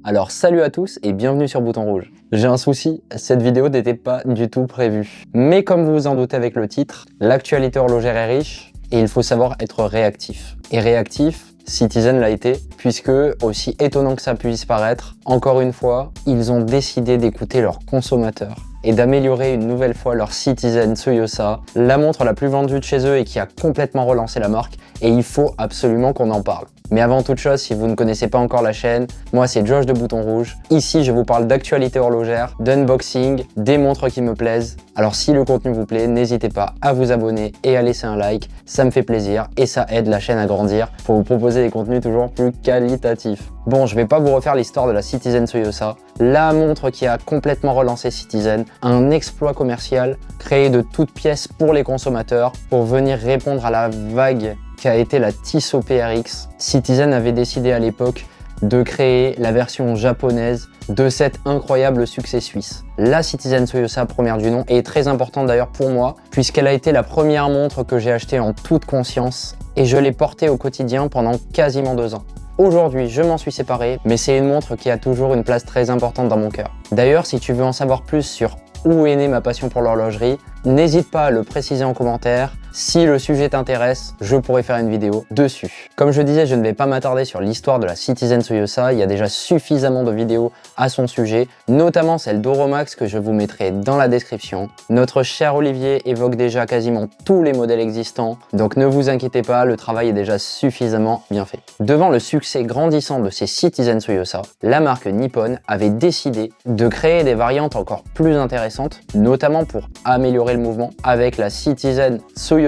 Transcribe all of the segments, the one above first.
Alors salut à tous et bienvenue sur Bouton Rouge. J'ai un souci, cette vidéo n'était pas du tout prévue. Mais comme vous vous en doutez avec le titre, l'actualité horlogère est riche et il faut savoir être réactif. Et réactif, Citizen l'a été, puisque, aussi étonnant que ça puisse paraître, encore une fois, ils ont décidé d'écouter leurs consommateurs et d'améliorer une nouvelle fois leur Citizen Tsuyosa, la montre la plus vendue de chez eux et qui a complètement relancé la marque, et il faut absolument qu'on en parle. Mais avant toute chose, si vous ne connaissez pas encore la chaîne, moi c'est Josh de Bouton Rouge. Ici, je vous parle d'actualité horlogère, d'unboxing, des montres qui me plaisent. Alors si le contenu vous plaît, n'hésitez pas à vous abonner et à laisser un like, ça me fait plaisir et ça aide la chaîne à grandir pour vous proposer des contenus toujours plus qualitatifs. Bon, je vais pas vous refaire l'histoire de la Citizen Tsuyosa, la montre qui a complètement relancé Citizen, un exploit commercial créé de toutes pièces pour les consommateurs pour venir répondre à la vague qu'a été la Tissot PRX. Citizen avait décidé à l'époque de créer la version japonaise de cet incroyable succès suisse. La Citizen Tsuyosa, première du nom, est très importante d'ailleurs pour moi, puisqu'elle a été la première montre que j'ai achetée en toute conscience et je l'ai portée au quotidien pendant quasiment 2 ans. Aujourd'hui, je m'en suis séparé, mais c'est une montre qui a toujours une place très importante dans mon cœur. D'ailleurs, si tu veux en savoir plus sur où est née ma passion pour l'horlogerie, n'hésite pas à le préciser en commentaire. Si le sujet t'intéresse, je pourrais faire une vidéo dessus. Comme je disais, je ne vais pas m'attarder sur l'histoire de la Citizen Tsuyosa, il y a déjà suffisamment de vidéos à son sujet, notamment celle d'Oromax que je vous mettrai dans la description. Notre cher Olivier évoque déjà quasiment tous les modèles existants, donc ne vous inquiétez pas, le travail est déjà suffisamment bien fait. Devant le succès grandissant de ces Citizen Tsuyosa, la marque Nippon avait décidé de créer des variantes encore plus intéressantes, notamment pour améliorer le mouvement, avec la Citizen Tsuyosa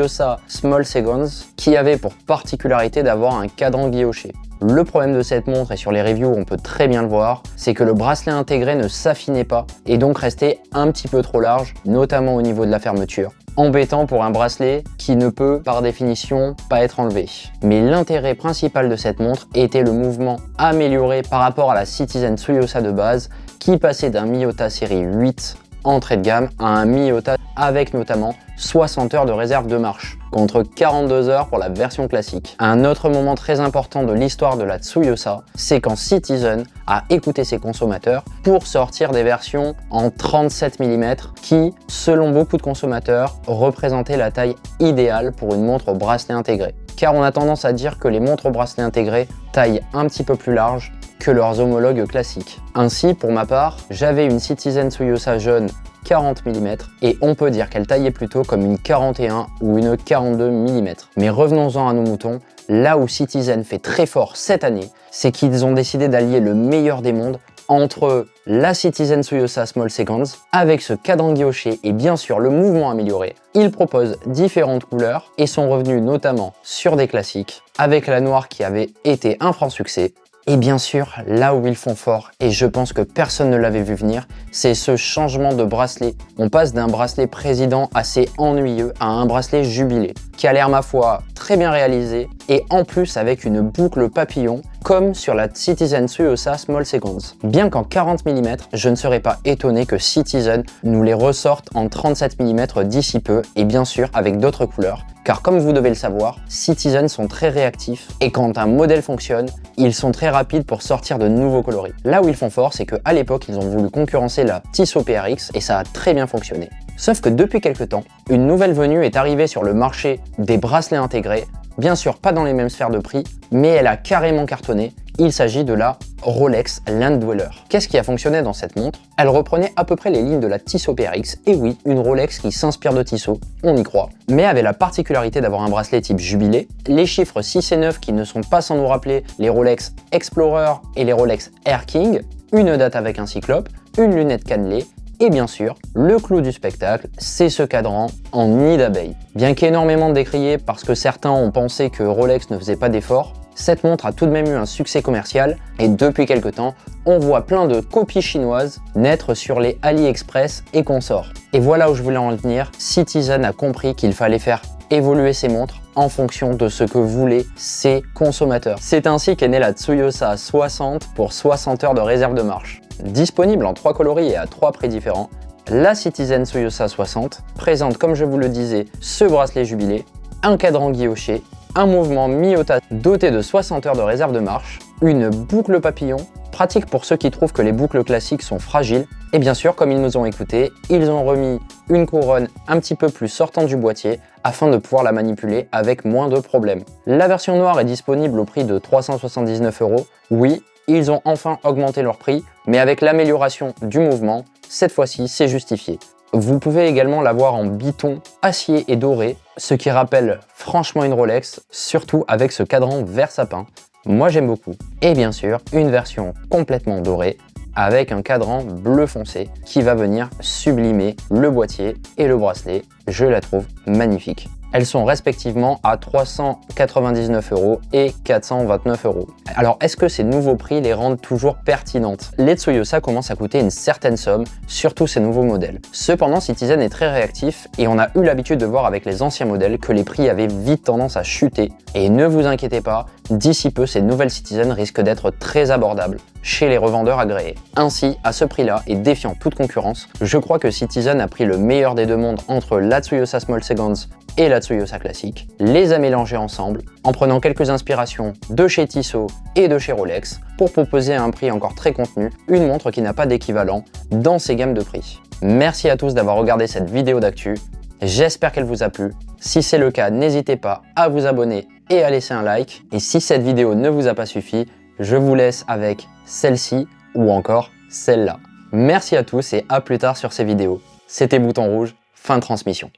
Small Seconds, qui avait pour particularité d'avoir un cadran guilloché. Le problème de cette montre, et sur les reviews on peut très bien le voir, c'est que le bracelet intégré ne s'affinait pas et donc restait un petit peu trop large, notamment au niveau de la fermeture. Embêtant pour un bracelet qui ne peut par définition pas être enlevé. Mais l'intérêt principal de cette montre était le mouvement amélioré par rapport à la Citizen Tsuyosa de base, qui passait d'un Miyota série 8 entrée de gamme à un Miyota avec notamment 60 heures de réserve de marche, contre 42 heures pour la version classique. Un autre moment très important de l'histoire de la Tsuyosa, c'est quand Citizen a écouté ses consommateurs pour sortir des versions en 37 mm qui, selon beaucoup de consommateurs, représentaient la taille idéale pour une montre au bracelet intégré. Car on a tendance à dire que les montres au bracelet intégré taillent un petit peu plus large que leurs homologues classiques. Ainsi, pour ma part, j'avais une Citizen Tsuyosa jaune 40 mm et on peut dire qu'elle taillait plutôt comme une 41 ou une 42 mm. Mais revenons-en à nos moutons, là où Citizen fait très fort cette année, c'est qu'ils ont décidé d'allier le meilleur des mondes entre la Citizen Tsuyosa Small Seconds avec ce cadran guilloché et bien sûr le mouvement amélioré. Ils proposent différentes couleurs et sont revenus notamment sur des classiques avec la noire qui avait été un franc succès. Et bien sûr, là où ils font fort, et je pense que personne ne l'avait vu venir, c'est ce changement de bracelet. On passe d'un bracelet président assez ennuyeux à un bracelet jubilé, qui a l'air ma foi très bien réalisé, et en plus avec une boucle papillon, comme sur la Citizen Tsuyosa Small Seconds. Bien qu'en 40 mm, je ne serais pas étonné que Citizen nous les ressorte en 37 mm d'ici peu, et bien sûr avec d'autres couleurs. Car comme vous devez le savoir, Citizen sont très réactifs et quand un modèle fonctionne, ils sont très rapides pour sortir de nouveaux coloris. Là où ils font fort, c'est qu'à l'époque, ils ont voulu concurrencer la Tissot PRX et ça a très bien fonctionné. Sauf que depuis quelques temps, une nouvelle venue est arrivée sur le marché des bracelets intégrés, bien sûr pas dans les mêmes sphères de prix, mais elle a carrément cartonné. Il s'agit de la Rolex Land Dweller. Qu'est-ce qui a fonctionné dans cette montre? Elle reprenait à peu près les lignes de la Tissot PRX, et oui, une Rolex qui s'inspire de Tissot, on y croit, mais avait la particularité d'avoir un bracelet type jubilé, les chiffres 6 et 9 qui ne sont pas sans nous rappeler les Rolex Explorer et les Rolex Air King, une date avec un cyclope, une lunette cannelée, et bien sûr, le clou du spectacle, c'est ce cadran en nid d'abeille. Bien qu'énormément décrié parce que certains ont pensé que Rolex ne faisait pas d'efforts, cette montre a tout de même eu un succès commercial et depuis quelques temps, on voit plein de copies chinoises naître sur les AliExpress et consorts. Et voilà où je voulais en venir, Citizen a compris qu'il fallait faire évoluer ses montres en fonction de ce que voulaient ses consommateurs. C'est ainsi qu'est née la Tsuyosa 60 pour 60 heures de réserve de marche. Disponible en 3 coloris et à 3 prix différents, la Citizen Tsuyosa 60 présente, comme je vous le disais, ce bracelet jubilé, un cadran guilloché, un mouvement Miyota doté de 60 heures de réserve de marche, une boucle papillon Pratique pour ceux qui trouvent que les boucles classiques sont fragiles. Et bien sûr, comme ils nous ont écouté, ils ont remis une couronne un petit peu plus sortante du boîtier afin de pouvoir la manipuler avec moins de problèmes. La version noire est disponible au prix de 379 €. Oui, ils ont enfin augmenté leur prix, mais avec l'amélioration du mouvement, cette fois-ci, c'est justifié. Vous pouvez également l'avoir en biton acier et doré, ce qui rappelle franchement une Rolex, surtout avec ce cadran vert sapin. Moi j'aime beaucoup. Et bien sûr, une version complètement dorée avec un cadran bleu foncé qui va venir sublimer le boîtier et le bracelet. Je la trouve magnifique. Elles sont respectivement à 399 € et 429 €. Alors, est-ce que ces nouveaux prix les rendent toujours pertinentes? Les Tsuyosa commencent à coûter une certaine somme, surtout ces nouveaux modèles. Cependant, Citizen est très réactif et on a eu l'habitude de voir avec les anciens modèles que les prix avaient vite tendance à chuter. Et ne vous inquiétez pas, d'ici peu, ces nouvelles Citizen risquent d'être très abordables chez les revendeurs agréés. Ainsi, à ce prix-là et défiant toute concurrence, je crois que Citizen a pris le meilleur des deux mondes entre la Tsuyosa Small Seconds et la Tsuyosa classique, les a mélangés ensemble en prenant quelques inspirations de chez Tissot et de chez Rolex pour proposer à un prix encore très contenu une montre qui n'a pas d'équivalent dans ces gammes de prix. Merci à tous d'avoir regardé cette vidéo d'actu, j'espère qu'elle vous a plu. Si c'est le cas, n'hésitez pas à vous abonner et à laisser un like. Et si cette vidéo ne vous a pas suffi, je vous laisse avec celle-ci ou encore celle-là. Merci à tous et à plus tard sur ces vidéos. C'était Bouton Rouge, fin de transmission.